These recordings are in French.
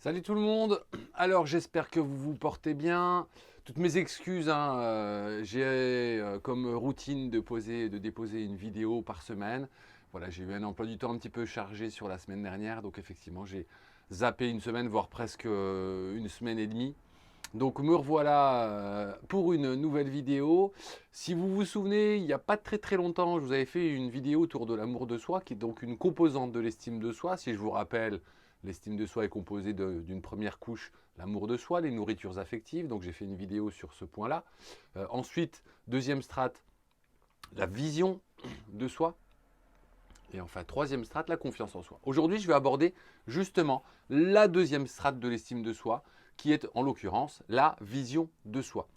Salut tout le monde. Alors j'espère que vous vous portez bien. Toutes mes excuses, hein, j'ai comme routine de déposer une vidéo par semaine. Voilà, j'ai eu un emploi du temps un petit peu chargé sur la semaine dernière, donc effectivement j'ai zappé une semaine, voire presque une semaine et demie. Donc me revoilà pour une nouvelle vidéo. Si vous vous souvenez, il n'y a pas très très longtemps, je vous avais fait une vidéo autour de l'amour de soi, qui est donc une composante de l'estime de soi. Si je vous rappelle, l'estime de soi est composée d'une première couche, l'amour de soi, les nourritures affectives. Donc j'ai fait une vidéo sur ce point-là. Ensuite, deuxième strate, la vision de soi. Et enfin, troisième strate, la confiance en soi. Aujourd'hui, je vais aborder justement la deuxième strate de l'estime de soi, qui est en l'occurrence la vision de soi.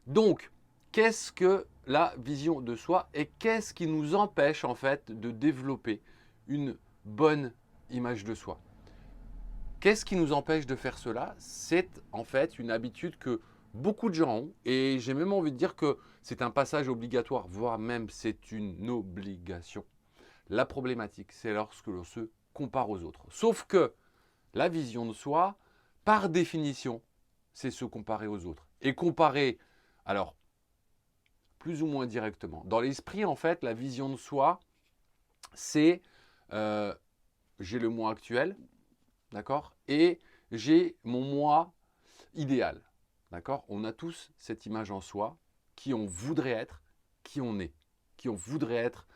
Donc, qu'est-ce que la vision de soi et qu'est-ce qui nous empêche en fait de développer une bonne image de soi? Qu'est-ce qui nous empêche de faire cela? C'est en fait une habitude que beaucoup de gens ont, et j'ai même envie de dire que c'est un passage obligatoire, voire même c'est une obligation. La problématique, c'est lorsque l'on se compare aux autres. Sauf que la vision de soi, par définition, c'est se comparer aux autres. Et comparer, alors, plus ou moins directement. Dans l'esprit, en fait, la vision de soi, c'est euh, j'ai le moi actuel, d'accord, et j'ai mon moi idéal, d'accord. On a tous cette image en soi, qui on voudrait être, qui on est, qui on voudrait être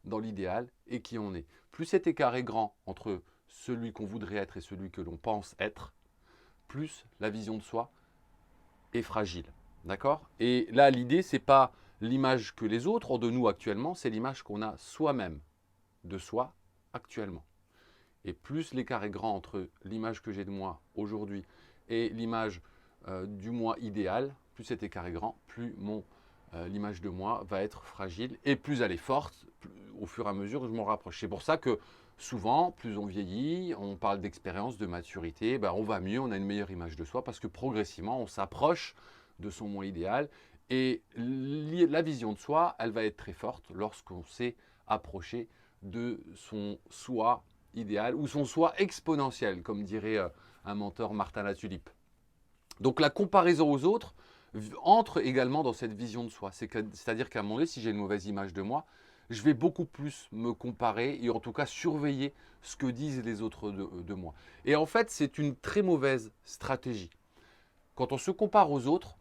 dans l'idéal et qui on est. Plus cet écart est grand entre celui qu'on voudrait être et celui que l'on pense être, plus la vision de soi est fragile. D'accord? Et là, l'idée, c'est pas l'image que les autres ont de nous actuellement, c'est l'image qu'on a soi-même de soi actuellement. Et plus l'écart est grand entre l'image que j'ai de moi aujourd'hui et l'image du moi idéal, plus cet écart est grand, plus l'image de moi va être fragile, et plus elle est forte au fur et à mesure que je m'en rapproche. C'est pour ça que souvent, plus on vieillit, on parle d'expérience, de maturité, ben on va mieux, on a une meilleure image de soi parce que progressivement, on s'approche de son moi idéal. Et la vision de soi, elle va être très forte lorsqu'on s'est approché de son soi idéal ou son soi exponentiel, comme dirait un mentor, Martin Latulippe. Donc la comparaison aux autres entre également dans cette vision de soi. C'est-à-dire qu'à un moment donné, si j'ai une mauvaise image de moi, je vais beaucoup plus me comparer et en tout cas surveiller ce que disent les autres de moi. Et en fait, c'est une très mauvaise stratégie. Quand on se compare aux autres,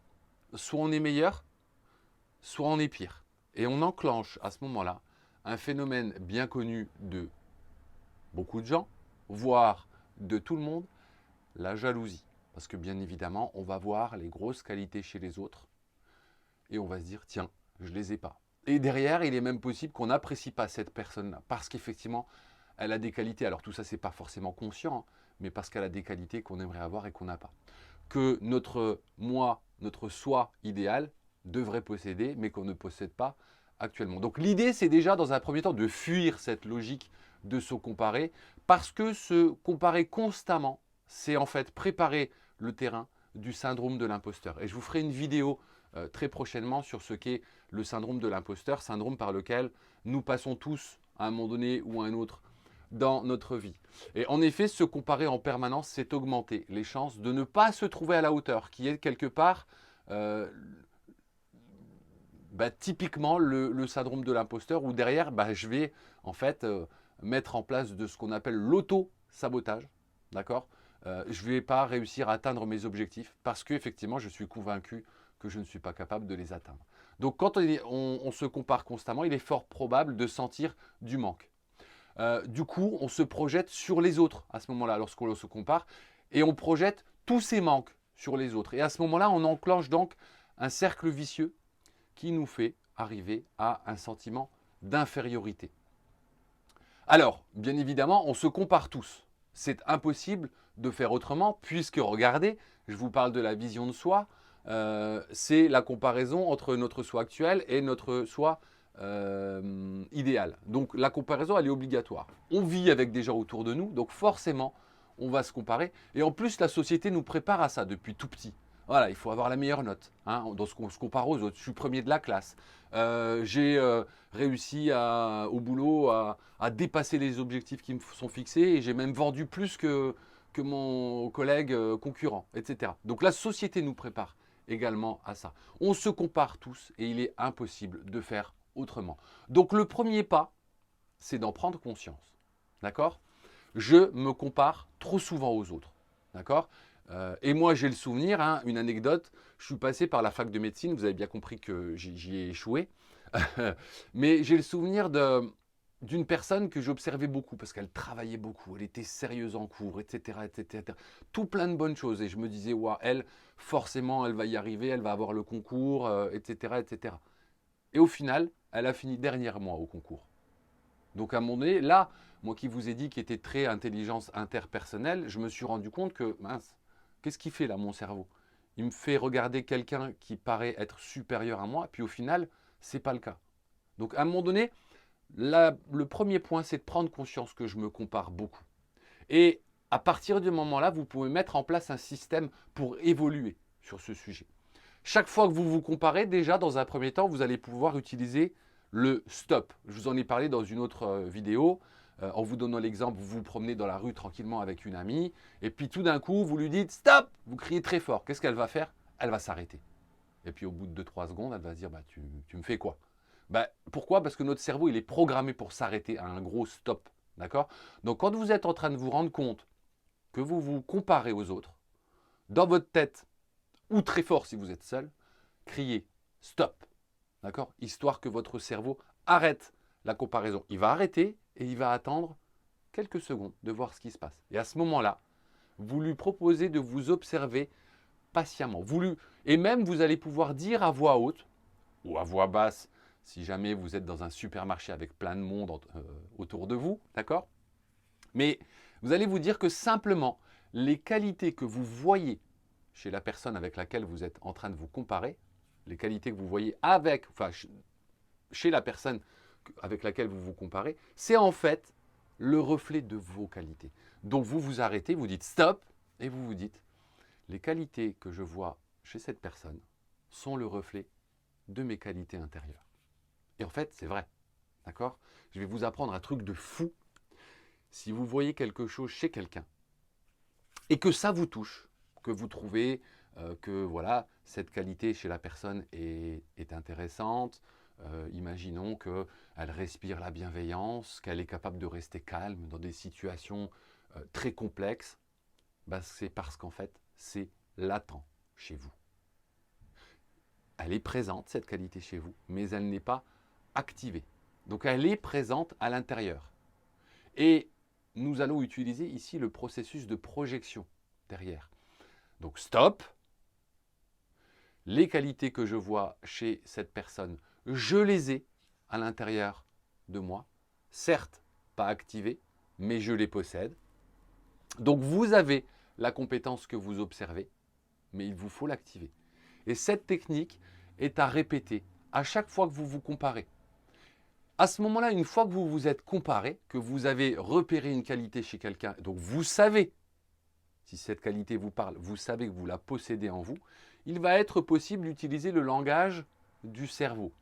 soit on est meilleur, soit on est pire. Et on enclenche à ce moment-là un phénomène bien connu de beaucoup de gens, voire de tout le monde, la jalousie. Parce que bien évidemment, on va voir les grosses qualités chez les autres et on va se dire, tiens, je ne les ai pas. Et derrière, il est même possible qu'on n'apprécie pas cette personne-là parce qu'effectivement, elle a des qualités. Alors tout ça, c'est pas forcément conscient, hein, mais parce qu'elle a des qualités qu'on aimerait avoir et qu'on n'a pas. Que notre moi, notre soi idéal devrait posséder, mais qu'on ne possède pas actuellement. Donc l'idée, c'est déjà dans un premier temps de fuir cette logique de se comparer, parce que se comparer constamment, c'est en fait préparer le terrain du syndrome de l'imposteur. Et je vous ferai une vidéo très prochainement sur ce qu'est le syndrome de l'imposteur, syndrome par lequel nous passons tous à un moment donné ou à un autre dans notre vie. Et en effet, se comparer en permanence, c'est augmenter les chances de ne pas se trouver à la hauteur, qui est quelque part typiquement le syndrome de l'imposteur, où derrière, je vais en fait mettre en place de ce qu'on appelle l'auto-sabotage, d'accord. Je ne vais pas réussir à atteindre mes objectifs parce qu'effectivement, je suis convaincu que je ne suis pas capable de les atteindre. Donc quand on se compare constamment, il est fort probable de sentir du manque. Du coup, on se projette sur les autres à ce moment-là, lorsqu'on se compare, et on projette tous ces manques sur les autres. Et à ce moment-là, on enclenche donc un cercle vicieux qui nous fait arriver à un sentiment d'infériorité. Alors, bien évidemment, on se compare tous. C'est impossible de faire autrement, puisque, regardez, je vous parle de la vision de soi, c'est la comparaison entre notre soi actuel et notre soi idéal. Donc la comparaison, elle est obligatoire. On vit avec des gens autour de nous, donc forcément, on va se comparer. Et en plus, la société nous prépare à ça depuis tout petit. Voilà, il faut avoir la meilleure note, hein, dans ce qu'on se compare aux autres. Je suis premier de la classe. J'ai réussi au boulot à dépasser les objectifs qui me sont fixés, et j'ai même vendu plus que mon collègue concurrent, etc. Donc la société nous prépare également à ça. On se compare tous et il est impossible de faire autrement. Donc le premier pas, c'est d'en prendre conscience. D'accord? Je me compare trop souvent aux autres. D'accord? Et moi, j'ai le souvenir, hein, une anecdote, je suis passé par la fac de médecine, vous avez bien compris que j'y ai échoué. Mais j'ai le souvenir d'une personne que j'observais beaucoup parce qu'elle travaillait beaucoup, elle était sérieuse en cours, etc., etc. Tout plein de bonnes choses. Et je me disais, ouais, elle, forcément, elle va y arriver, elle va avoir le concours, etc., etc. Et au final, elle a fini dernière, moi, au concours. Donc à un moment donné, là, moi qui vous ai dit qu'il était très intelligence interpersonnelle, je me suis rendu compte que, mince, qu'est-ce qu'il fait là, mon cerveau? Il me fait regarder quelqu'un qui paraît être supérieur à moi, puis au final, c'est pas le cas. Donc à un moment donné, le premier point, c'est de prendre conscience que je me compare beaucoup. Et à partir du moment-là, vous pouvez mettre en place un système pour évoluer sur ce sujet. Chaque fois que vous vous comparez, déjà, dans un premier temps, vous allez pouvoir utiliser le stop. Je vous en ai parlé dans une autre vidéo, en vous donnant l'exemple, vous vous promenez dans la rue tranquillement avec une amie, et puis tout d'un coup, vous lui dites stop, vous criez très fort. Qu'est-ce qu'elle va faire? Elle va s'arrêter. Et puis au bout de 2-3 secondes, elle va se dire, bah, tu me fais quoi? Bah, pourquoi? Parce que notre cerveau, il est programmé pour s'arrêter à un gros stop. D'accord? Donc quand vous êtes en train de vous rendre compte que vous vous comparez aux autres, dans votre tête, ou très fort si vous êtes seul, criez stop. D'accord? Histoire que votre cerveau arrête la comparaison. Il va arrêter et il va attendre quelques secondes de voir ce qui se passe. Et à ce moment-là, vous lui proposez de vous observer patiemment. Et même vous allez pouvoir dire à voix haute ou à voix basse, si jamais vous êtes dans un supermarché avec plein de monde autour de vous, d'accord? Mais vous allez vous dire que simplement, les qualités que vous voyez chez la personne avec laquelle vous êtes en train de vous comparer, les qualités que vous voyez chez la personne avec laquelle vous vous comparez, c'est en fait le reflet de vos qualités. Donc vous vous arrêtez, vous dites stop, et vous vous dites, les qualités que je vois chez cette personne sont le reflet de mes qualités intérieures. Et en fait, c'est vrai. D'accord? Je vais vous apprendre un truc de fou. Si vous voyez quelque chose chez quelqu'un et que ça vous touche, que vous trouvez que voilà, cette qualité chez la personne est intéressante, imaginons qu'elle respire la bienveillance, qu'elle est capable de rester calme dans des situations très complexes, bah, c'est parce qu'en fait, c'est latent chez vous. Elle est présente, cette qualité chez vous, mais elle n'est pas activée. Donc elle est présente à l'intérieur. Et nous allons utiliser ici le processus de projection derrière. Donc stop. Les qualités que je vois chez cette personne, je les ai à l'intérieur de moi. Certes, pas activées, mais je les possède. Donc vous avez la compétence que vous observez, mais il vous faut l'activer. Et cette technique est à répéter à chaque fois que vous vous comparez. À ce moment-là, une fois que vous vous êtes comparé, que vous avez repéré une qualité chez quelqu'un, donc vous savez, si cette qualité vous parle, vous savez que vous la possédez en vous, il va être possible d'utiliser le langage du cerveau,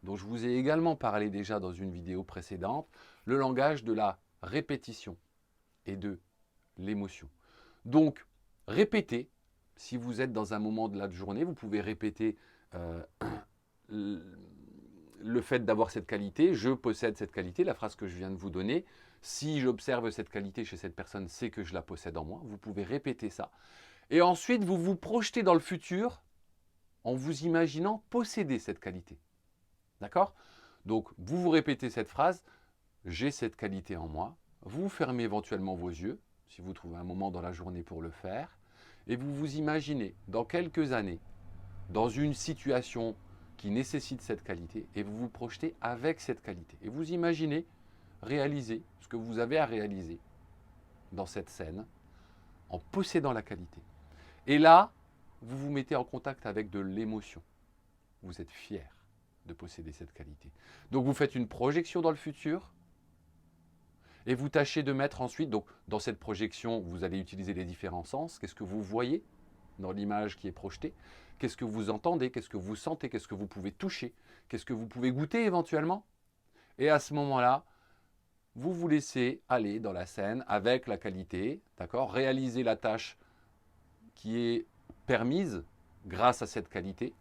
dont je vous ai également parlé déjà dans une vidéo précédente, le langage de la répétition et de l'émotion. Donc, répétez, si vous êtes dans un moment de la journée, vous pouvez répéter le fait d'avoir cette qualité, je possède cette qualité, la phrase que je viens de vous donner. Si j'observe cette qualité chez cette personne, c'est que je la possède en moi. Vous pouvez répéter ça. Et ensuite, vous vous projetez dans le futur en vous imaginant posséder cette qualité. D'accord? Donc, vous vous répétez cette phrase, j'ai cette qualité en moi. Vous fermez éventuellement vos yeux, si vous trouvez un moment dans la journée pour le faire, et vous vous imaginez dans quelques années, dans une situation qui nécessite cette qualité, et vous vous projetez avec cette qualité. Et vous imaginez réaliser ce que vous avez à réaliser dans cette scène en possédant la qualité. Et là, vous vous mettez en contact avec de l'émotion. Vous êtes fier de posséder cette qualité. Donc vous faites une projection dans le futur et vous tâchez de mettre ensuite, donc dans cette projection, vous allez utiliser les différents sens. Qu'est-ce que vous voyez dans l'image qui est projetée? Qu'est-ce que vous entendez? Qu'est-ce que vous sentez? Qu'est-ce que vous pouvez toucher? Qu'est-ce que vous pouvez goûter éventuellement? Et à ce moment-là, vous vous laissez aller dans la scène avec la qualité, d'accord? Réaliser la tâche qui est permise grâce à cette qualité.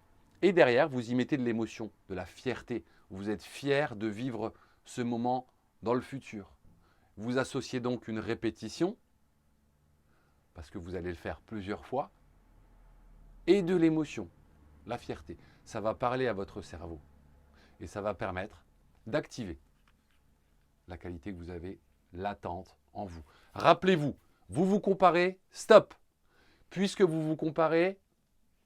Et derrière, vous y mettez de l'émotion, de la fierté. Vous êtes fier de vivre ce moment dans le futur. Vous associez donc une répétition, parce que vous allez le faire plusieurs fois, et de l'émotion, la fierté. Ça va parler à votre cerveau et ça va permettre d'activer la qualité que vous avez latente en vous. Rappelez-vous, vous vous comparez, stop. Puisque vous vous comparez,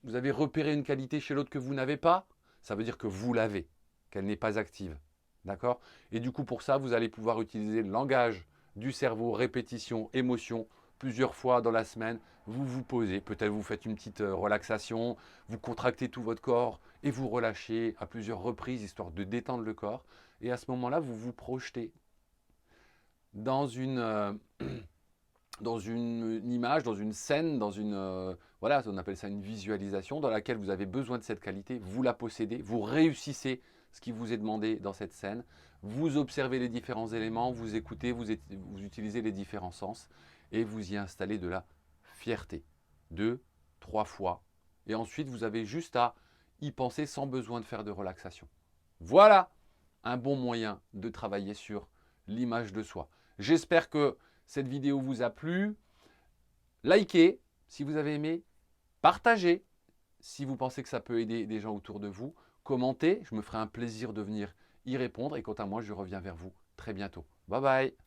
vous avez repéré une qualité chez l'autre que vous n'avez pas, ça veut dire que vous l'avez, qu'elle n'est pas active. D'accord? Et du coup, pour ça, vous allez pouvoir utiliser le langage du cerveau, répétition, émotion, plusieurs fois dans la semaine. Vous vous posez, peut-être vous faites une petite relaxation, vous contractez tout votre corps et vous relâchez à plusieurs reprises, histoire de détendre le corps. Et à ce moment-là, vous vous projetez dans dans une image, dans une scène, dans une voilà, on appelle ça une visualisation dans laquelle vous avez besoin de cette qualité, vous la possédez, vous réussissez ce qui vous est demandé dans cette scène, vous observez les différents éléments, vous écoutez, vous utilisez les différents sens et vous y installez de la fierté. 2, 3 fois. Et ensuite, vous avez juste à y penser sans besoin de faire de relaxation. Voilà un bon moyen de travailler sur l'image de soi. J'espère que cette vidéo vous a plu. Likez si vous avez aimé. Partagez si vous pensez que ça peut aider des gens autour de vous. Commentez, je me ferai un plaisir de venir y répondre. Et quant à moi, je reviens vers vous très bientôt. Bye bye.